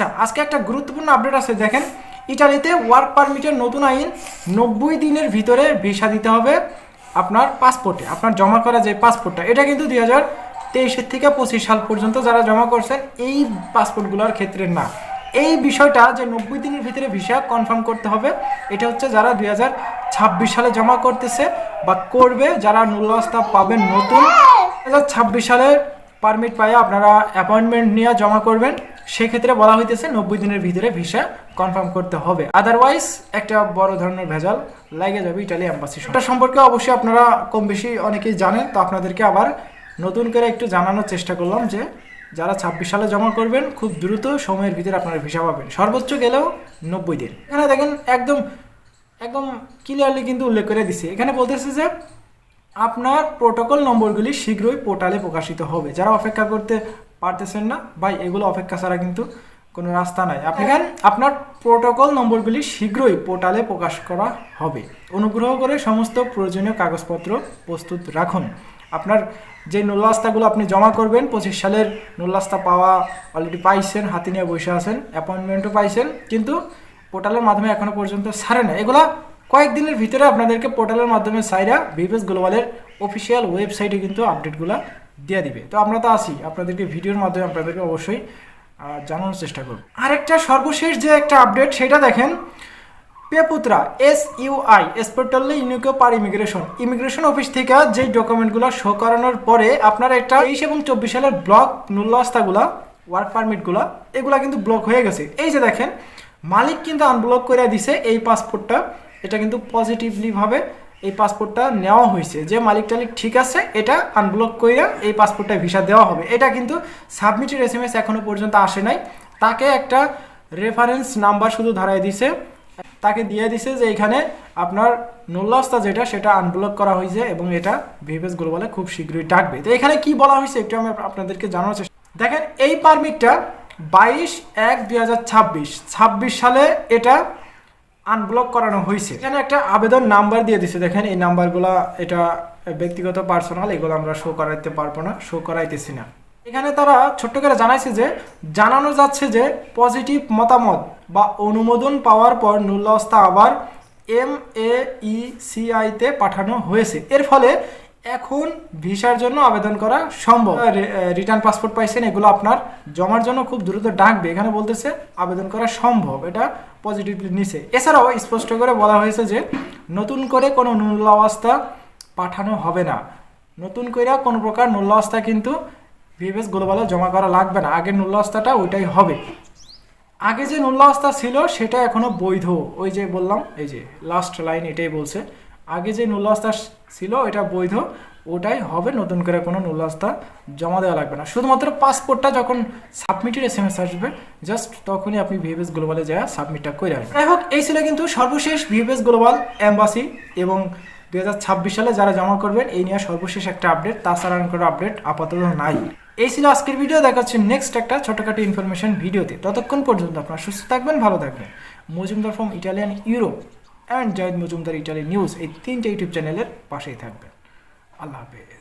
আচ্ছা, আজকে একটা গুরুত্বপূর্ণ আপডেট আছে। দেখেন, ইটালিতে ওয়ার্ক পারমিটের নতুন আইন, 90 দিনের ভিতরে ভিসা দিতে হবে আপনার পাসপোর্টে। আপনার জমা করা যে পাসপোর্টটা, এটা কিন্তু 2023 থেকে 25 সাল পর্যন্ত যারা জমা করছেন এই পাসপোর্টগুলোর ক্ষেত্রে না। এই বিষয়টা যে 90 দিনের ভিতরে ভিসা কনফার্ম করতে হবে, এটা হচ্ছে যারা 2026 সালে জমা করতেছে বা করবে, যারা নুল্লাস্তা পাবেন নতুন 2026 সালে পারমিট পাইয়া আপনারা অ্যাপয়েন্টমেন্ট নিয়ে জমা করবেন। সেক্ষেত্রে বলা হইতেছে 90 দিনের ভিতরে ভিসা কনফার্ম করতে হবে, আদারওয়াইজ একটা বড় ধরনের ভেজাল লাগে যাবে ইটালি এম্বাসি। এটা সম্পর্কে অবশ্যই আপনারা কম বেশি অনেকেই জানেন, তো আপনাদেরকে আবার নতুন করে একটু জানানোর চেষ্টা করলাম যে যারা 26 সালে জমা করবেন খুব দ্রুত সময়ের ভিতরে আপনারা ভিসা পাবেন, সর্বোচ্চ গেলেও 90 দিন। এখানে দেখেন একদম ক্লিয়ারলি কিন্তু উল্লেখ করে দিছে। এখানে বলতেছে যে আপনার প্রোটোকল নম্বরগুলি শীঘ্রই পোর্টালে প্রকাশিত হবে। যারা অপেক্ষা করতে পারতেছেন না ভাই, এগুলো অপেক্ষা ছাড়া কিন্তু কোনো রাস্তা নাই। আপনি আপনার প্রোটোকল নম্বরগুলি শীঘ্রই পোর্টালে প্রকাশ করা হবে। অনুগ্রহ করে সমস্ত প্রয়োজনীয় কাগজপত্র প্রস্তুত রাখুন। আপনার যে নুল্লাস্তাগুলো আপনি জমা করবেন, 25 সালের নুল্লাস্তা পাওয়া অলরেডি পাইছেন, হাতে নিয়ে বসে আছেন, অ্যাপয়েন্টমেন্টও পাইছেন, কিন্তু পোর্টালের মাধ্যমে এখনো পর্যন্ত ছাড়ে না। এগুলা কয়েকদিনের ভিতরে আপনাদেরকে পোর্টালের মাধ্যমে সাইরা ভিপিএস গ্লোবালের অফিসিয়াল ওয়েবসাইটে কিন্তু আপডেটগুলো দিয়ে দিবে। তো আমরা তো আসি, আপনাদেরকে ভিডিওর মাধ্যমে আপনাদেরকে অবশ্যই জানানোর চেষ্টা করব। আরেকটা সর্বশেষ যে একটা আপডেট, সেটা দেখেন, পেপুত্রা SUI স্পেশালি ইউনিকো পার ইমিগ্রেশন অফিস থেকে যেই ডকুমেন্টগুলো শো করানোর পরে আপনার একটা 23 এবং 24 সালের ব্লক নুল্লাস্তাগুলা, ওয়ার্ক পারমিটগুলা, এগুলা কিন্তু ব্লক হয়ে গেছে। এই যে দেখেন, মালিক কিন্তু আনব্লক করে দিছে এই পাসপোর্টটা। এটা কিন্তু পজিটিভলি ভাবে এই পাসপোর্টটা নেওয়া হয়েছে, যে মালিক টালিক ঠিক আছে, এটা আনব্লক কইরা এই পাসপোর্টটা ভিসা দেওয়া হবে। এটা কিন্তু সাবমিটের SMS এখনো পর্যন্ত আসে নাই। তাকে একটা রেফারেন্স নাম্বার শুধু ধরাই দিছে, তাকে দিয়ে দিছে যে এখানে আপনার নুল্লাস্তা যেটা, সেটা আনব্লক করা হয়েছে এবং এটা ভিপিএস গ্লোবালে খুব শীঘ্রই ডাকবে। তো এখানে কি বলা হয়েছে একটু আমি আপনাদেরকে জানানোর চেষ্টা। দেখেন, এই পারমিটটা 22/1/2026 সালে এটা আনব্লক করানো হয়েছে। এখানে একটা আবেদন নাম্বার দিয়ে দিছে। দেখেন, এই নাম্বারগুলো এটা ব্যক্তিগত পার্সোনাল, এগুলো আমরা শো করাইতে পারবো না, শো করাইতেছি না। এখানে তারা ছোট্ট করে জানাইছে যে জানানো যাচ্ছে যে পজিটিভ মতামত বা অনুমোদন পাওয়ার পর নুল্লাস্তা আবার MECI-তে পাঠানো হয়েছে। এর ফলে এখন ভিসার জন্য আবেদন করা সম্ভব। রিটার্ন পাসপোর্ট পাইছেন, এগুলো আপনার জমার জন্য খুব দ্রুত ডাকবে। এখানে বলতেছে আবেদন করা সম্ভব, এটা পজিটিভলি নিছে। এছাড়াও স্পষ্ট করে বলা হয়েছে যে নতুন করে কোনো নুল্লাস্তা পাঠানো হবে না। নতুন করে কোনো প্রকার নুল্লাস্তা কিন্তু ভিপিএস গ্লোবালে জমা করা লাগবে না। আগের নুল্লাস্তাটা ওইটাই হবে। আগে যে নুল্লাস্তা ছিল সেটা এখনো বৈধ। ওই যে বললাম, এই যে লাস্ট লাইন এটাই বলছে, আগে যে নুল্লাস্তা ছিল এটা বৈধ, ওটাই হবে। নতুন করে কোনো নুল্লাস্তা জমা দেওয়া লাগবে না। শুধুমাত্র পাসপোর্টটা যখন সাবমিটের SMS আসবে, জাস্ট তখনই আপনি ভিপিএস গ্লোবালে যা সাবমিটটা করে আসবেন। যাই হোক, এই ছিল কিন্তু সর্বশেষ ভিপিএস গ্লোবাল এম্বাসি এবং 2026 সালে যারা জমা করবেন এই নিয়ে সর্বশেষ একটা আপডেট। তাছাড়া কোনো আপডেট আপাতত নাই। এই ছিল আজকের ভিডিও। দেখাচ্ছি নেক্সট একটা ছোটখাটো ইনফরমেশন ভিডিওতে। ততক্ষণ পর্যন্ত আপনারা সুস্থ থাকবেন, ভালো থাকবেন। Majumdar from Italian Europe and Zahid Majumdar Italy news, এই 3টে ইউটিউব চ্যানেলের পাশেই থাকবেন। আল্লাহ হাফেজ।